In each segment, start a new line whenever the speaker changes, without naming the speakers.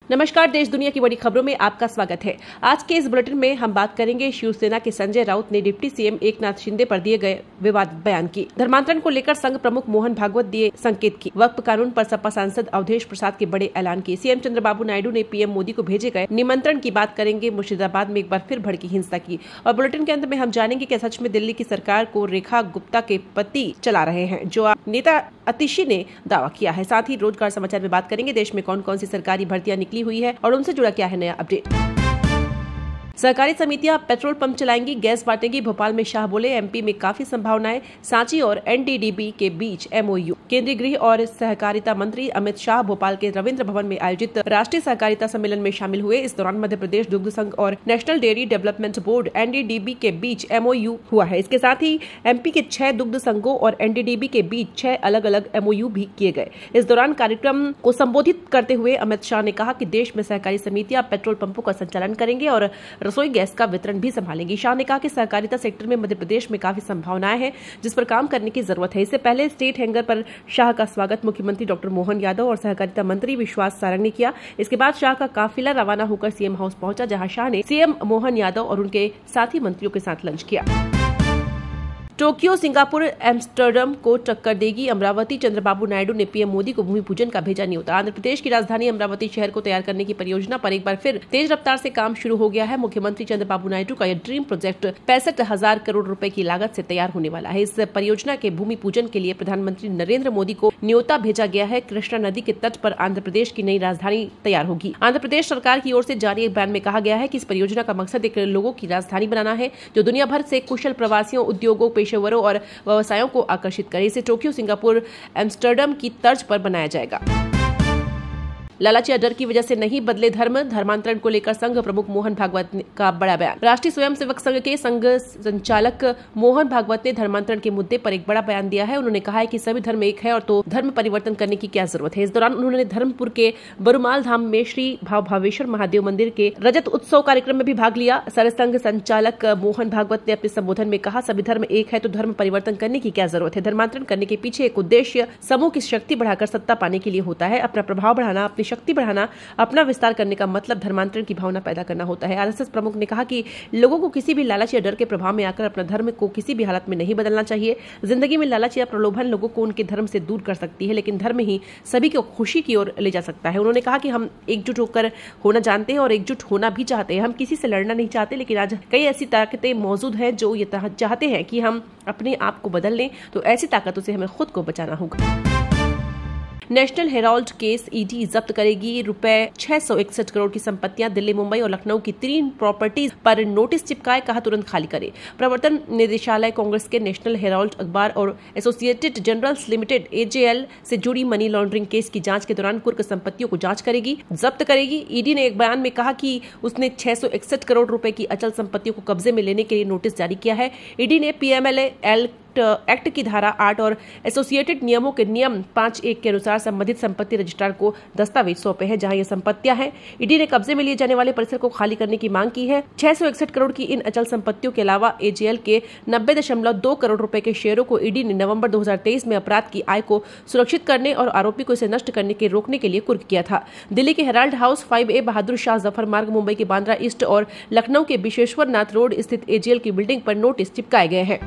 नमस्कार, देश दुनिया की बड़ी खबरों में आपका स्वागत है। आज के इस बुलेटिन में हम बात करेंगे शिवसेना के संजय राउत ने डिप्टी सीएम एकनाथ शिंदे पर दिए गए विवादित बयान की। धर्मांतरण को लेकर संघ प्रमुख मोहन भागवत दिए संकेत की। वक्फ कानून पर सपा सांसद अवधेश प्रसाद के बड़े ऐलान की। सीएम चंद्रबाबू नायडू ने पीएम मोदी को भेजे गए निमंत्रण की बात करेंगे। मुर्शिदाबाद में एक बार फिर भड़की हिंसा की। और बुलेटिन के अंत में हम जानेंगे कि सच में दिल्ली की सरकार को रेखा गुप्ता के पति चला रहे हैं, जो नेता अतिशी ने दावा किया है। साथ ही रोजगार समाचार में बात करेंगे देश में कौन कौन सी सरकारी भर्तियां निकली हुई है और उनसे जुड़ा क्या है नया अपडेट। सहकारी समितियां पेट्रोल पंप चलाएंगी, गैस बांटेंगी। भोपाल में शाह बोले एमपी में काफी संभावनाएं। सांची और एनडीडीबी के बीच एमओयू। केंद्रीय गृह और सहकारिता मंत्री अमित शाह भोपाल के रविंद्र भवन में आयोजित राष्ट्रीय सहकारिता सम्मेलन में शामिल हुए। इस दौरान मध्य प्रदेश दुग्ध संघ और national dairy development board NDDB के बीच एमओयू हुआ है। इसके साथ ही एमपी के 6 दुग्ध संघों और एनडीडीबी के बीच 6 अलग अलग एमओयू भी किए गए। इस दौरान कार्यक्रम को संबोधित करते हुए अमित शाह ने कहा कि देश में सहकारी समितियां पेट्रोल पंपों का संचालन करेंगे और रसोई गैस का वितरण भी संभालेंगी। शाह ने कहा कि सहकारिता सेक्टर में मध्य प्रदेश में काफी संभावनाएं हैं, जिस पर काम करने की जरूरत है। इससे पहले स्टेट हैंगर पर शाह का स्वागत मुख्यमंत्री डॉक्टर मोहन यादव और सहकारिता मंत्री विश्वास सारंग ने किया। इसके बाद शाह का काफिला रवाना होकर सीएम हाउस पहुंचा, जहां शाह ने सीएम मोहन यादव और उनके साथी मंत्रियों के साथ लंच किया। टोक्यो, सिंगापुर, एम्स्टर्डम को टक्कर देगी अमरावती। चंद्रबाबू नायडू ने पीएम मोदी को भूमि पूजन का भेजा न्योता। आंध्र प्रदेश की राजधानी अमरावती शहर को तैयार करने की परियोजना पर एक बार फिर तेज रफ्तार से काम शुरू हो गया है। मुख्यमंत्री चंद्रबाबू नायडू का यह ड्रीम प्रोजेक्ट 65,000 करोड़ रुपए की लागत से तैयार होने वाला है। इस परियोजना के भूमि पूजन के लिए प्रधानमंत्री नरेंद्र मोदी को न्योता भेजा गया है। कृष्णा नदी के तट पर आंध्र प्रदेश की नई राजधानी तैयार होगी। आंध्र प्रदेश सरकार की ओर से जारी एक बयान में कहा गया है कि इस परियोजना का मकसद एक लोगों की राजधानी बनाना है, जो दुनिया भर से कुशल प्रवासियों, उद्योगों, पेशेवरों और व्यवसायों को आकर्षित करे। इसे टोक्यो, सिंगापुर, एम्स्टर्डम की तर्ज पर बनाया जाएगा। लालची या डर की वजह से नहीं बदले धर्म। धर्मांतरण को लेकर संघ प्रमुख मोहन भागवत का बड़ा बयान। राष्ट्रीय स्वयंसेवक संघ के संघ संचालक मोहन भागवत ने धर्मांतरण के मुद्दे पर एक बड़ा बयान दिया है। उन्होंने कहा है कि सभी धर्म एक है और तो धर्म परिवर्तन करने की क्या जरूरत है। इस दौरान उन्होंने धर्मपुर के बरुमाल धाम में श्री भाव भावेश्वर महादेव मंदिर के रजत उत्सव कार्यक्रम में भी भाग लिया। सरसंघ संचालक मोहन भागवत ने अपने संबोधन में कहा, सभी धर्म एक है तो धर्म परिवर्तन करने की क्या जरूरत है। धर्मांतरण करने के पीछे एक उद्देश्य समूह की शक्ति बढ़ाकर सत्ता पाने के लिए होता है। अपना प्रभाव बढ़ाना, अपनी शक्ति बढ़ाना, अपना विस्तार करने का मतलब धर्मांतरण की भावना पैदा करना होता है। आरएसएस प्रमुख ने कहा कि लोगों को किसी भी लालच या डर के प्रभाव में आकर अपना धर्म को किसी भी हालत में नहीं बदलना चाहिए। जिंदगी में लालच या प्रलोभन लोगों को उनके धर्म से दूर कर सकती है, लेकिन धर्म ही सभी को खुशी की ओर ले जा सकता है। उन्होंने कहा कि हम एकजुट होकर होना जानते हैं और एकजुट होना भी चाहते हैं। हम किसी से लड़ना नहीं चाहते, लेकिन आज कई ऐसी ताकतें मौजूद हैं जो ये चाहते हैं कि हम अपने आप को बदल लें, तो ऐसी ताकतों से हमें खुद को बचाना होगा। नेशनल हेराल्ड केस ईडी जब्त करेगी। रुपए 661 करोड़ की संपत्तियां दिल्ली, मुंबई और लखनऊ की 3 प्रॉपर्टीज पर नोटिस चिपकाए, कहा तुरंत खाली करे। प्रवर्तन निदेशालय कांग्रेस के नेशनल हेराल्ड अखबार और एसोसिएटेड जर्नल्स लिमिटेड एजेएल से जुड़ी मनी लॉन्ड्रिंग केस की जांच के दौरान कुर्क संपत्तियों को जांच करेगी, जब्त करेगी। ईडी ने एक बयान में कहा कि उसने 661 करोड़ रुपए की अचल संपत्तियों को कब्जे में लेने के लिए नोटिस जारी किया है। ईडी ने पीएमएलए एक्ट की धारा 8 और एसोसिएटेड नियमों के नियम 5(1) के अनुसार संबंधित संपत्ति रजिस्ट्रार को दस्तावेज सौंपे हैं, जहां ये संपत्तियां हैं। ईडी ने कब्जे में लिए जाने वाले परिसर को खाली करने की मांग की है। 661 करोड़ की इन अचल संपत्तियों के अलावा एजेएल के 90.2 करोड़ रुपए के शेयरों को ईडी ने नवंबर 2023 में अपराध की आय को सुरक्षित करने और आरोपी को इसे नष्ट करने के रोकने के लिए कुर्क किया था। दिल्ली के Herald house, 5A Bahadur Shah Zafar मार्ग, मुंबई के बांद्रा ईस्ट और लखनऊ के बिशेश्वर नाथ रोड स्थित एजेएल की बिल्डिंग पर नोटिस चिपकाए गए हैं।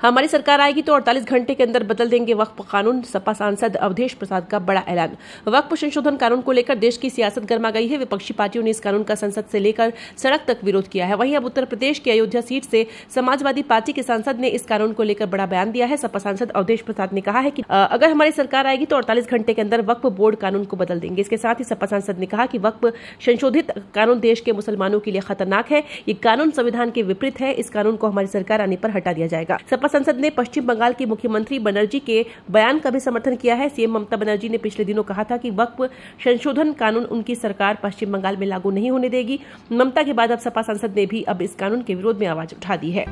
हमारी सरकार आएगी तो 48 घंटे के अंदर बदल देंगे वक्फ कानून। सपा सांसद अवधेश प्रसाद का बड़ा ऐलान। वक्फ संशोधन कानून को लेकर देश की सियासत गर्मा गई है। विपक्षी पार्टियों ने इस कानून का संसद से लेकर सड़क तक विरोध किया है। वहीं अब उत्तर प्रदेश की अयोध्या सीट से समाजवादी पार्टी के सांसद ने इस कानून को लेकर बड़ा बयान दिया है। सपा सांसद अवधेश प्रसाद ने कहा है कि अगर हमारी सरकार आएगी तो 48 घंटे के अंदर वक्फ बोर्ड कानून को बदल देंगे। इसके साथ ही सपा सांसद ने कहा कि वक्फ संशोधित कानून देश के मुसलमानों के लिए खतरनाक है। ये कानून संविधान के विपरीत है। इस कानून को हमारी सरकार आने पर हटा दिया जाएगा। सपा सांसद ने पश्चिम बंगाल की मुख्यमंत्री बनर्जी के बयान का भी समर्थन किया है। सीएम ममता बनर्जी ने पिछले दिनों कहा था कि वक्फ संशोधन कानून उनकी सरकार पश्चिम बंगाल में लागू नहीं होने देगी। ममता के बाद अब सपा सांसद ने भी अब इस कानून के विरोध में आवाज उठा दी है।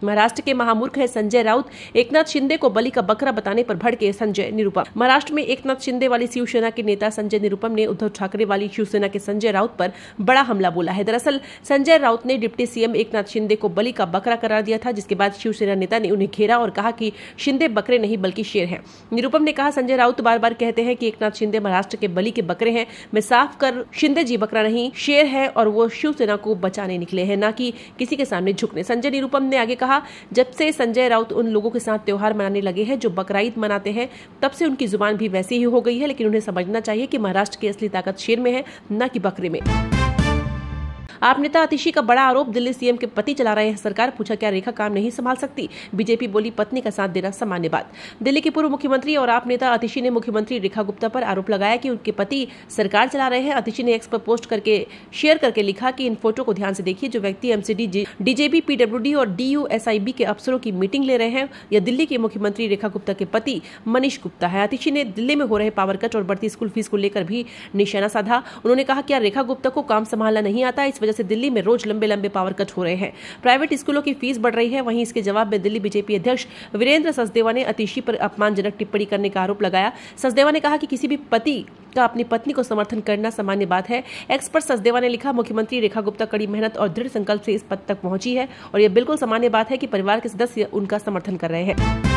महाराष्ट्र के महामूर्ख है संजय राउत, एकनाथ शिंदे को बलि का बकरा बताने पर भड़के संजय निरुपम। महाराष्ट्र में एकनाथ शिंदे वाली शिवसेना के नेता संजय निरुपम ने उद्धव ठाकरे वाली शिवसेना के संजय राउत पर बड़ा हमला बोला है। दरअसल संजय राउत ने डिप्टी सीएम एकनाथ शिंदे को बलि का बकरा करार दिया था, जिसके बाद शिवसेना नेता ने उन्हें घेरा और कहा कि शिंदे बकरे नहीं बल्कि शेर हैं। निरुपम ने कहा, संजय राउत बार बार कहते हैं कि एकनाथ शिंदे महाराष्ट्र के बलि के बकरे हैं। मैं साफ कर, शिंदे जी बकरा नहीं शेर है और वो शिवसेना को बचाने निकले हैं, न कि किसी के सामने झुकने। संजय निरुपम ने आगे कहा, जब से संजय राउत उन लोगों के साथ त्योहार मनाने लगे हैं जो बकराईद मनाते हैं, तब से उनकी जुबान भी वैसी ही हो गई है। लेकिन उन्हें समझना चाहिए कि महाराष्ट्र की असली ताकत शेर में है, न कि बकरे में। आप नेता आतिशी का बड़ा आरोप, दिल्ली सीएम के पति चला रहे हैं सरकार। पूछा, क्या रेखा काम नहीं संभाल सकती? बीजेपी बोली, पत्नी का साथ देना सामान्य बात। दिल्ली के पूर्व मुख्यमंत्री और आप नेता आतिशी ने मुख्यमंत्री रेखा गुप्ता पर आरोप लगाया कि उनके पति सरकार चला रहे हैं। आतिशी ने एक्स पर पोस्ट करके शेयर करके लिखा कि इन फोटो को ध्यान से देखिए। जो व्यक्ति एमसीडी, डीजेबी, पीडब्ल्यूडी और डीयूएसआईबी के अफसरों की मीटिंग ले रहे हैं, यह दिल्ली के मुख्यमंत्री रेखा गुप्ता के पति मनीष गुप्ता है। आतिशी ने दिल्ली में हो रहे पावर कट और बढ़ती स्कूल फीस को लेकर भी निशाना साधा। उन्होंने कहा, क्या रेखा गुप्ता को काम संभालना नहीं आता? इस वजह से दिल्ली में रोज लंबे पावर कट हो रहे हैं। प्राइवेट स्कूलों की फीस बढ़ रही है। वहीं इसके जवाब में दिल्ली बीजेपी अध्यक्ष वीरेंद्र सचदेवा ने आतिशी पर अपमानजनक टिप्पणी करने का आरोप लगाया। सचदेवा ने कहा कि किसी भी पति का अपनी पत्नी को समर्थन करना सामान्य बात है। एक्स पर सचदेवा ने लिखा, मुख्यमंत्री रेखा गुप्ता कड़ी मेहनत और दृढ़ संकल्प से इस पद तक पहुंची है और यह बिल्कुल सामान्य बात है कि परिवार के सदस्य उनका समर्थन कर रहे हैं।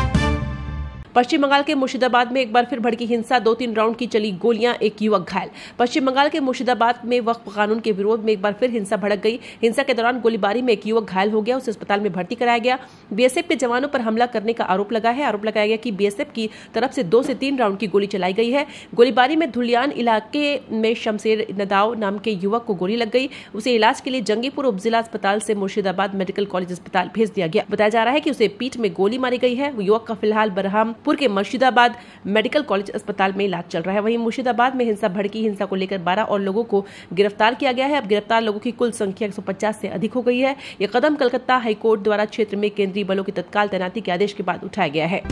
पश्चिम बंगाल के मुर्शिदाबाद में एक बार फिर भड़की हिंसा, 2-3 राउंड की चली गोलियां, एक युवक घायल। पश्चिम बंगाल के मुर्शिदाबाद में वक्फ कानून के विरोध में एक बार फिर हिंसा भड़क गई। हिंसा के दौरान गोलीबारी में एक युवक घायल हो गया, उसे अस्पताल में भर्ती कराया गया। बीएसएफ के जवानों पर हमला करने का आरोप लगा है। आरोप लगाया गया कि बीएसएफ की तरफ से 2 से 3 राउंड की गोली चलाई गई है। गोलीबारी में धुलियान इलाके में शमशेर नदाव नाम के युवक को गोली लग गई। उसे इलाज के लिए जंगीपुर उपजिला अस्पताल से मुर्शिदाबाद मेडिकल कॉलेज अस्पताल भेज दिया गया। बताया जा रहा है कि उसे पीठ में गोली मारी गई है। युवक का फिलहाल बरहामपुर के मुर्शिदाबाद मेडिकल कॉलेज अस्पताल में इलाज चल रहा है। वहीं मुर्शिदाबाद में हिंसा भड़की, हिंसा को लेकर 12 और लोगों को गिरफ्तार किया गया है। अब गिरफ्तार लोगों की कुल संख्या 150 से अधिक हो गई है। यह कदम कलकत्ता हाईकोर्ट द्वारा क्षेत्र में केंद्रीय बलों की तत्काल तैनाती के आदेश के बाद उठाया गया है।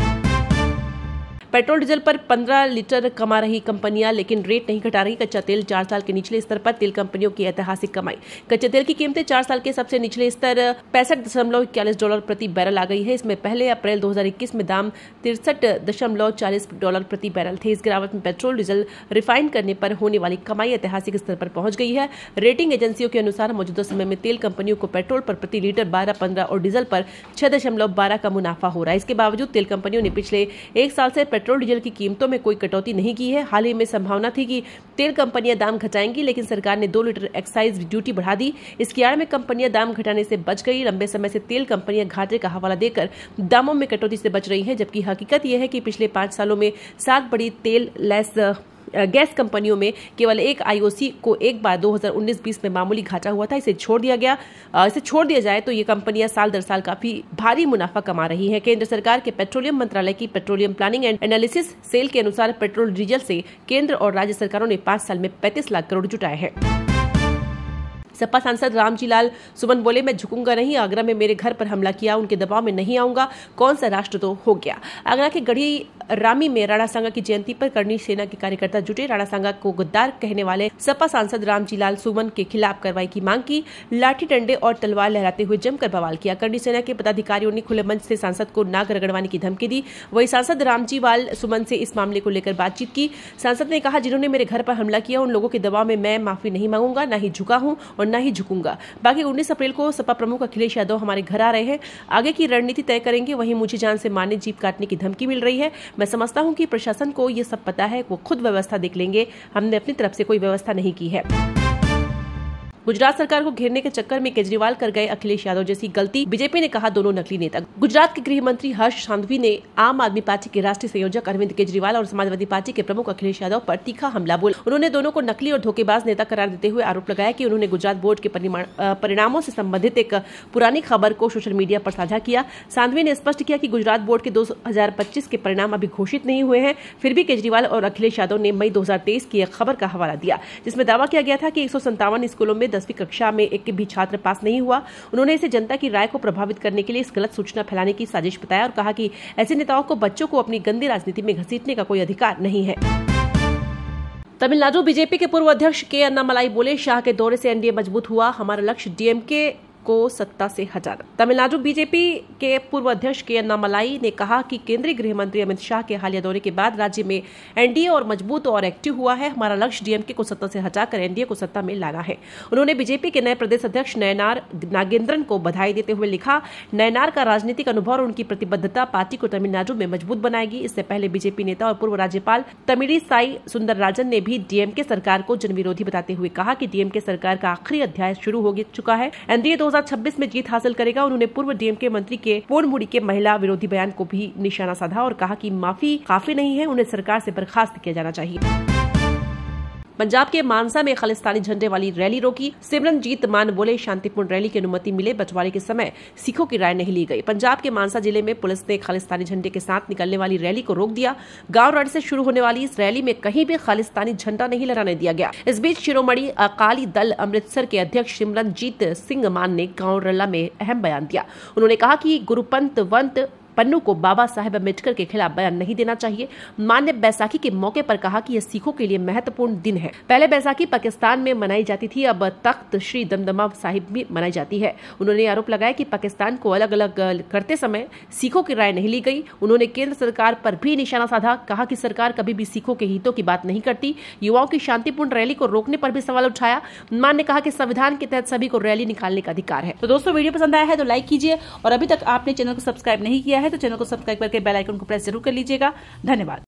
पेट्रोल डीजल पर 15 लीटर कमा रही कंपनियां, लेकिन रेट नहीं घटा रही। कच्चा तेल 4 साल के निचले स्तर पर, तेल कंपनियों की ऐतिहासिक कमाई। कच्चे तेल की कीमतें 4 साल के सबसे निचले स्तर $65.41 प्रति बैरल आ गई है। इसमें पहले अप्रैल 2021 में दाम $63.40 प्रति बैरल थे। इस गिरावट में पेट्रोल डीजल रिफाइन करने पर होने वाली कमाई ऐतिहासिक स्तर पर पहुंच गई है। रेटिंग एजेंसियों के अनुसार मौजूदा समय में तेल कंपनियों को पेट्रोल पर प्रति लीटर 12-15 और डीजल पर 6.12 का मुनाफा हो रहा है। इसके बावजूद तेल कंपनियों ने पिछले 1 साल से पेट्रोल डीजल की कीमतों में कोई कटौती नहीं की है। हाल ही में संभावना थी कि तेल कंपनियां दाम घटाएंगी, लेकिन सरकार ने 2 लीटर एक्साइज ड्यूटी बढ़ा दी। इसकी आड़ में कंपनियां दाम घटाने से बच गई। लंबे समय से तेल कंपनियां घाटे का हवाला देकर दामों में कटौती से बच रही हैं, जबकि हकीकत यह है कि पिछले 5 सालों में 7 बड़ी तेल गैस कंपनियों में केवल एक आईओसी को एक बार 2019-20 में मामूली घाटा हुआ था। इसे छोड़ दिया जाए तो ये कंपनियां साल दर साल काफी भारी मुनाफा कमा रही हैं। केंद्र सरकार के पेट्रोलियम मंत्रालय की petroleum planning and analysis cell के अनुसार पेट्रोल डीजल से केंद्र और राज्य सरकारों ने 5 साल में 35 लाख करोड़ जुटाए हैं। सपा सांसद रामजी लाल सुमन बोले, मैं झुकूंगा नहीं। आगरा में मेरे घर पर हमला किया, उनके दबाव में नहीं आऊंगा। कौन सा राष्ट्र तो हो गया। आगरा के गढ़ी रामी में राणा सांगा की जयंती पर करनी सेना के कार्यकर्ता जुटे। राणा सांगा को गद्दार कहने वाले सपा सांसद रामजी लाल सुमन के खिलाफ कार्रवाई की मांग की। लाठी डंडे और तलवार लहराते हुए जमकर बवाल किया। करनी सेना के पदाधिकारियों ने खुले मंच से सांसद को नाक रगड़वाने की धमकी दी। वही सांसद रामजी लाल सुमन से इस मामले को लेकर बातचीत की। सांसद ने कहा, जिन्होंने मेरे घर पर हमला किया, उन लोगों के दबाव में मैं माफी नहीं मांगूंगा, न ही झुका हूं और न ही झुकूंगा। बाकी 19 अप्रैल को सपा प्रमुख अखिलेश यादव हमारे घर आ रहे हैं, आगे की रणनीति तय करेंगे। वहीं मुझे जान से मारने, जीप काटने की धमकी मिल रही है। मैं समझता हूं कि प्रशासन को ये सब पता है, वो खुद व्यवस्था देख लेंगे। हमने अपनी तरफ से कोई व्यवस्था नहीं की है। गुजरात सरकार को घेरने के चक्कर में केजरीवाल कर गए अखिलेश यादव जैसी गलती, बीजेपी ने कहा दोनों नकली नेता। गुजरात के गृह मंत्री हर्ष सांघवी ने आम आदमी पार्टी के राष्ट्रीय संयोजक अरविंद केजरीवाल और समाजवादी पार्टी के प्रमुख अखिलेश यादव पर तीखा हमला बोला। उन्होंने दोनों को नकली और धोखेबाज नेता करार देते हुए आरोप लगाया कि उन्होंने गुजरात बोर्ड के परिणामों से संबंधित एक पुरानी खबर को सोशल मीडिया पर साझा किया। सांघवी ने स्पष्ट किया कि गुजरात बोर्ड के 2025 के परिणाम अभी घोषित नहीं हुए हैं। फिर भी केजरीवाल और अखिलेश यादव ने मई 2023 की एक खबर का हवाला दिया, जिसमें दावा किया गया था कि 157 स्कूलों में 10वीं कक्षा में एक भी छात्र पास नहीं हुआ। उन्होंने इसे जनता की राय को प्रभावित करने के लिए इस गलत सूचना फैलाने की साजिश बताया और कहा कि ऐसे नेताओं को बच्चों को अपनी गंदी राजनीति में घसीटने का कोई अधिकार नहीं है। तमिलनाडु बीजेपी के पूर्व अध्यक्ष के अन्नामलाई बोले, शाह के दौरे से एनडीए मजबूत हुआ। हमारा लक्ष्य डीएमके को सत्ता से हटाना। तमिलनाडु बीजेपी के पूर्व अध्यक्ष के अन्नामलाई ने कहा कि केंद्रीय गृह मंत्री अमित शाह के हालिया दौरे के बाद राज्य में एनडीए और मजबूत और एक्टिव हुआ है। हमारा लक्ष्य डीएमके को सत्ता से हटाकर एनडीए को सत्ता में लाना है। उन्होंने बीजेपी के नए प्रदेश अध्यक्ष नयनार नागेंद्रन को बधाई देते हुए लिखा, नयनार का राजनीतिक अनुभव और उनकी प्रतिबद्धता पार्टी को तमिलनाडु में मजबूत बनाएगी। इससे पहले बीजेपी नेता और पूर्व राज्यपाल तमिलिसाई सुंदरराजन ने भी डीएमके सरकार को जनविरोधी बताते हुए कहा कि डीएमके सरकार का आखिरी अध्याय शुरू हो चुका है। एनडीए 2026 में जीत हासिल करेगा। उन्होंने पूर्व डीएमके मंत्री के पोनमुड़ी के महिला विरोधी बयान को भी निशाना साधा और कहा कि माफी काफी नहीं है, उन्हें सरकार से बर्खास्त किया जाना चाहिए। पंजाब के मानसा में खालिस्तानी झंडे वाली रैली रोकी। सिमरनजीत मान बोले, शांतिपूर्ण रैली की अनुमति मिले, बंटवारे के समय सिखों की राय नहीं ली गई। पंजाब के मानसा जिले में पुलिस ने खालिस्तानी झंडे के साथ निकलने वाली रैली को रोक दिया। गांव रोड से शुरू होने वाली इस रैली में कहीं भी खालिस्तानी झंडा नहीं लहराने दिया गया। इस बीच शिरोमणि अकाली दल अमृतसर के अध्यक्ष सिमरनजीत सिंह मान ने गांव रल्ला में अहम बयान दिया। उन्होंने कहा कि गुरुपंत वंत पन्नू को बाबा साहेब अम्बेडकर के खिलाफ बयान नहीं देना चाहिए। मान ने बैसाखी के मौके पर कहा कि यह सिखों के लिए महत्वपूर्ण दिन है। पहले बैसाखी पाकिस्तान में मनाई जाती थी, अब तख्त श्री दमदमा साहिब में मनाई जाती है। उन्होंने आरोप लगाया कि पाकिस्तान को अलग अलग करते समय सिखों की राय नहीं ली गई। उन्होंने केंद्र सरकार पर भी निशाना साधा, कहा कि सरकार कभी भी सिखों के हितों की बात नहीं करती। युवाओं की शांतिपूर्ण रैली को रोकने पर भी सवाल उठाया। मान ने कहा कि संविधान के तहत सभी को रैली निकालने का अधिकार है। तो दोस्तों, वीडियो पसंद आया है तो लाइक कीजिए और अभी तक आपने चैनल को सब्सक्राइब नहीं किया है तो चैनल को सब्सक्राइब करके बेल आइकन को प्रेस जरूर कर लीजिएगा। धन्यवाद।